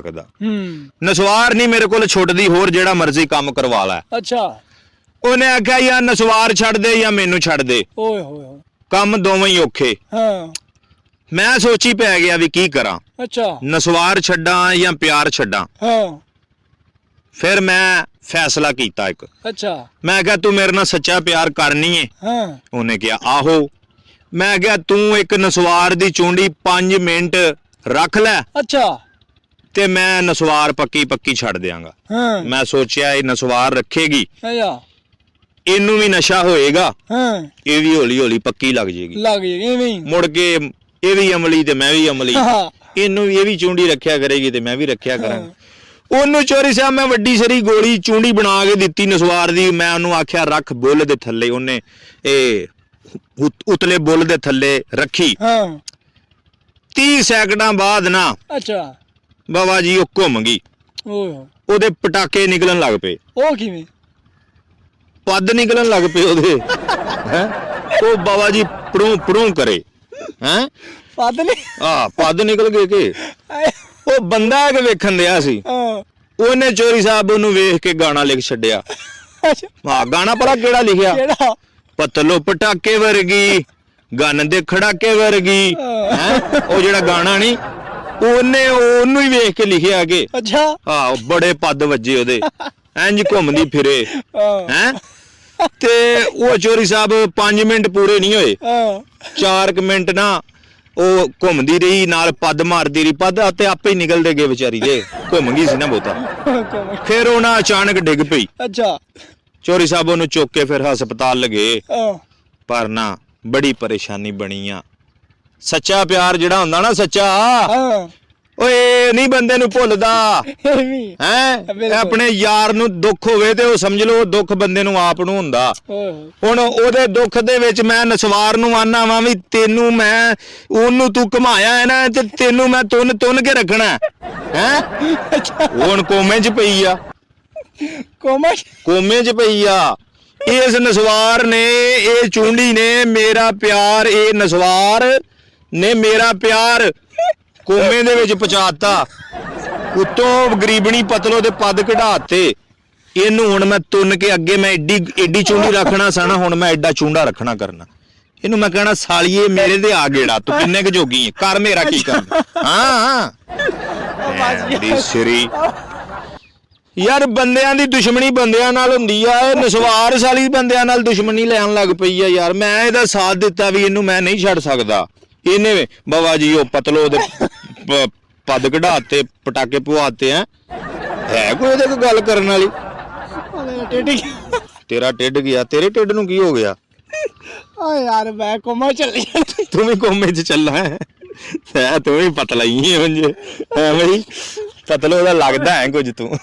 ਸਕਦਾ। ਨਸਵਾਰ ਨਹੀਂ ਮੇਰੇ ਕੋਲ ਛੁੱਟਦੀ, ਹੋਰ ਜਿਹੜਾ ਮਰਜ਼ੀ ਕੰਮ ਕਰਵਾ ਲੈ। ਅੱਛਾ। ਉਹਨੇ ਆਖਿਆ ਜਾਂ ਨਸਵਾਰ ਛੱਡ ਦੇ ਜਾਂ ਮੈਨੂੰ ਛੱਡ ਦੇ, ਓਏ ਹੋਏ ਕੰਮ ਦੋਵੇਂ ਹੀ ਔਖੇ। ਹਾਂ। ਮੈਂ ਸੋਚੀ ਪੈ ਗਿਆ ਵੀ ਕੀ ਕਰਾਂ। ਅੱਛਾ। ਨਸਵਾਰ ਛੱਡਾਂ ਜਾਂ ਪਿਆਰ ਛੱਡਾਂ। ਹਾਂ। ਫਿਰ ਮੈਂ ਫੈਸਲਾ ਕੀਤਾ ਇੱਕ। ਅੱਛਾ। ਮੈਂ ਕਿਹਾ ਤੂੰ ਮੇਰੇ ਨਾਲ ਸੱਚਾ ਪਿਆਰ ਕਰਨੀ ਏ? ਹਾਂ। ਉਹਨੇ ਕਿਹਾ ਆਹੋ। ਮੈਂ ਕਿਹਾ ਤੂੰ ਇੱਕ ਨਸਵਾਰ ਦੀ ਚੁੰਡੀ 5 ਮਿੰਟ ਰੱਖ ਲੈ। ਅੱਛਾ। ਤੇ ਮੈਂ ਨਸਵਾਰ ਪੱਕੀ ਛੱਡ ਦਿਆਂਗਾ। ਹਾਂ। ਮੈਂ ਸੋਚਿਆ ਇਹ ਨਸਵਾਰ ਰੱਖੇਗੀ, ਅੱਛਾ, ਇਹਨੂੰ ਵੀ ਨਸ਼ਾ ਹੋਏਗਾ। ਹਾਂ। ਇਹ ਵੀ ਹੌਲੀ ਹੌਲੀ ਪੱਕੀ ਲੱਗ ਜੇਗੀ। ਮੁੜ ਕੇ ਇਹ ਵੀ ਅਮਲੀ ਤੇ ਮੈਂ ਵੀ ਅਮਲੀ। ਇਹਨੂੰ ਵੀ ਇਹ ਵੀ ਚੁੰਡੀ ਰੱਖਿਆ ਕਰੇਗੀ ਤੇ ਮੈਂ ਵੀ ਰੱਖਿਆ ਕਰਾਂਗਾ। ਉਹਨੂੰ ਚੋਰੀ ਸਾਹਿਬ ਮੈਂ ਵੱਡੀ ਸਾਰੀ ਗੋਲੀ ਚੁੰਡੀ ਬਣਾ ਕੇ ਦਿੱਤੀ ਨਸਵਾਰ ਦੀ। ਮੈਂ ਉਹਨੂੰ ਆਖਿਆ ਰੱਖ ਬੁੱਲ ਦੇ ਥੱਲੇ। ਉਹਨੇ ਇਹ ਉਤਲੇ ਬੁੱਲ ਦੇ ਥੱਲੇ ਰੱਖੀ। 30 ਸੈਕਿੰਡਾਂ ਬਾਅਦ ਨਾ, ਅੱਛਾ, ਬਾਬਾ ਜੀ ਉਹ ਘੁੰਮ ਗਈ। ਉਹਦੇ ਪਟਾਕੇ ਨਿਕਲਣ ਲੱਗ ਪਏ। ਉਹ ਕਿਵੇਂ? ਪੱਦ ਨਿਕਲਣ ਲੱਗ ਪਏ ਉਹਦੇ। ਉਹ ਬਾਬਾ ਜੀ ਪੜੂ ਕਰੇ। ਪੱਦ ਨਿਕਲ ਗਏ ਕਿ ਉਹ ਬੰਦਾ ਇੱਕ ਵੇਖਣ ਦਿਆ ਸੀ। ਉਹਨੇ ਚੋਰੀ ਸਾਹਿਬ ਉਹਨੂੰ ਵੇਖ ਕੇ ਗਾਣਾ ਲਿਖ ਛੱਡਿਆ। ਗਾਣਾ ਭਲਾ ਕਿਹੜਾ ਲਿਖਿਆ? ਪਤਲੋ ਪਟਾਕੇ ਵਰਗੀ, ਗਨ ਦੇ ਖੜਾਕੇ ਵਰਗੀ। ਉਹ ਜਿਹੜਾ ਗਾਣਾ ਨਹੀਂ, ਉਹਨੇ ਉਹਨੂੰ ਹੀ ਵੇਖ ਕੇ ਲਿਖਿਆ ਕਿ ਅੱਛਾ। ਬੜੇ ਪੱਦ ਵੱਜੇ ਉਹਦੇ, ਇੰਜ ਘੁੰਮਦੀ ਫਿਰੇ। ਤੇ ਉਹ ਚੋਰੀ ਸਾਹਿਬ 5 ਮਿੰਟ ਪੂਰੇ ਨਹੀਂ ਹੋਏ, 4 ਮਿੰਟ ਨਾ ਉਹ ਘੁੰਮਦੀ ਰਹੀ, ਨਾਲ ਪੱਦ ਮਾਰਦੀ ਰਹੀ। ਪੱਦ ਤੇ ਆਪੇ ਹੀ ਨਿਕਲਦੇ ਗਏ ਵਿਚਾਰੀ ਦੇ, ਘੁੰਮ ਗਈ ਸੀ ਨਾ ਬਹੁਤਾ। ਫਿਰ ਉਹ ਨਾ ਅਚਾਨਕ ਡਿੱਗ ਪਈ। ਅੱਛਾ। ਚੋਰੀ ਸਾਹਿਬ ਉਹਨੂੰ ਚੁੱਕ ਕੇ ਫਿਰ ਹਸਪਤਾਲ ਲਗੇ। ਪਰ ਨਾ ਬੜੀ ਪਰੇਸ਼ਾਨੀ ਬਣੀ ਆ। ਸੱਚਾ ਪਿਆਰ ਜਿਹੜਾ ਹੁੰਦਾ ਨਾ, ਸੱਚਾ, ਓਏ ਨਹੀਂ ਬੰਦੇ ਨੂੰ ਭੁੱਲਦਾ। ਆਪਣੇ ਯਾਰ ਨੂੰ ਦੁੱਖ ਹੋਵੇ ਤੇ ਉਹ ਸਮਝ ਲਓ ਦੁੱਖ ਬੰਦੇ ਨੂੰ ਆਪ ਨੂੰ ਹੁੰਦਾ। ਹੁਣ ਉਹਦੇ ਦੁੱਖ ਦੇ ਵਿੱਚ ਮੈਂ ਨਸਵਾਰ ਨੂੰ ਆਨਾ ਵਾਂ ਵੀ ਤੈਨੂੰ ਮੈਂ, ਉਹਨੂੰ ਤੂੰ ਘਮਾਇਆ ਹੈ ਨਾ, ਤੇ ਤੈਨੂੰ ਮੈਂ ਤੁੰਨ ਕੇ ਰੱਖਣਾ ਹੈ। ਹੁਣ ਕੋਮੇ 'ਚ ਪਈ ਆ। ਕੋਮੇ 'ਚ ਪਈ ਆ। ਇਸ ਨਸਵਾਰ ਨੇ, ਇਹ ਚੁੰਡੀ ਨੇ ਮੇਰਾ ਪਿਆਰ, ਇਹ ਨਸਵਾਰ ਨੇ ਮੇਰਾ ਪਿਆਰ ਕੋਮੇ ਦੇ ਵਿੱਚ ਪਹੁੰਚਾਤਾ। ਉੱਤੋਂ ਗਰੀਬਣੀ ਪਤਲੋ ਦੇ ਪੱਦ ਕਢਾਤੇ। ਇਹਨੂੰ ਹੁਣ ਮੈਂ ਤੁੰਨ ਕੇ ਅੱਗੇ ਮੈਂ ਏਡੀ ਚੁੰਡੀ ਰੱਖਣਾ ਸਾਣਾ, ਹੁਣ ਮੈਂ ਐਡਾ ਚੁੰਡਾ ਰੱਖਣਾ ਕਰਨਾ। ਇਹਨੂੰ ਮੈਂ ਕਹਿਣਾ ਸਾਲੀਏ ਮੇਰੇ ਤੇ ਆ ਗੇੜਾ, ਤੂੰ ਕਿੰਨੇ ਕੁ ਜੋਗੀ ਹੈ, ਕਰ ਮੇਰਾ ਕੀ ਕਰਨਾ। ਹਾਂ ਸ੍ਰੀ ਯਾਰ, ਬੰਦਿਆਂ ਦੀ ਦੁਸ਼ਮਣੀ ਬੰਦਿਆਂ ਨਾਲ ਹੁੰਦੀ ਆ। ਇਹ ਨਸਵਾਰ ਸਾਲੀ ਬੰਦਿਆਂ ਨਾਲ ਦੁਸ਼ਮਣੀ ਲੈਣ ਲੱਗ ਪਈ ਆ ਯਾਰ। ਮੈਂ ਇਹਦਾ ਸਾਥ ਦਿੱਤਾ ਵੀ ਇਹਨੂੰ ਮੈਂ ਨਹੀਂ ਛੱਡ ਸਕਦਾ। ਇਹਨੇ ਬਾਬਾ ਜੀ ਉਹ ਪਤਲੋ ਦੇ ਪੱਦ ਕਢਾਤੇ, ਪਟਾਕੇ ਪਵਾਤੇ। ਹੈ ਕੋਈ ਉਹਦੇ ਕੋਈ ਗੱਲ ਕਰਨ ਵਾਲੀ? ਤੇਰਾ ਟਿੱਡ ਗਿਆ। ਤੇਰੇ ਟਿੱਡ ਨੂੰ ਕੀ ਹੋ ਗਿਆ? ਯਾਰ ਮੈਂ ਕੋਮਾ ਚੱਲੀ। ਤੂੰ ਵੀ ਕੋਮੇ 'ਚ ਚੱਲਾ ਹੈ? ਤੂੰ ਵੀ ਪਤਲਾ ਹੀ ਹੈ। ਬਈ ਪਤਲੋ ਦਾ ਲੱਗਦਾ ਹੈ ਕੁਝ ਤੂੰ।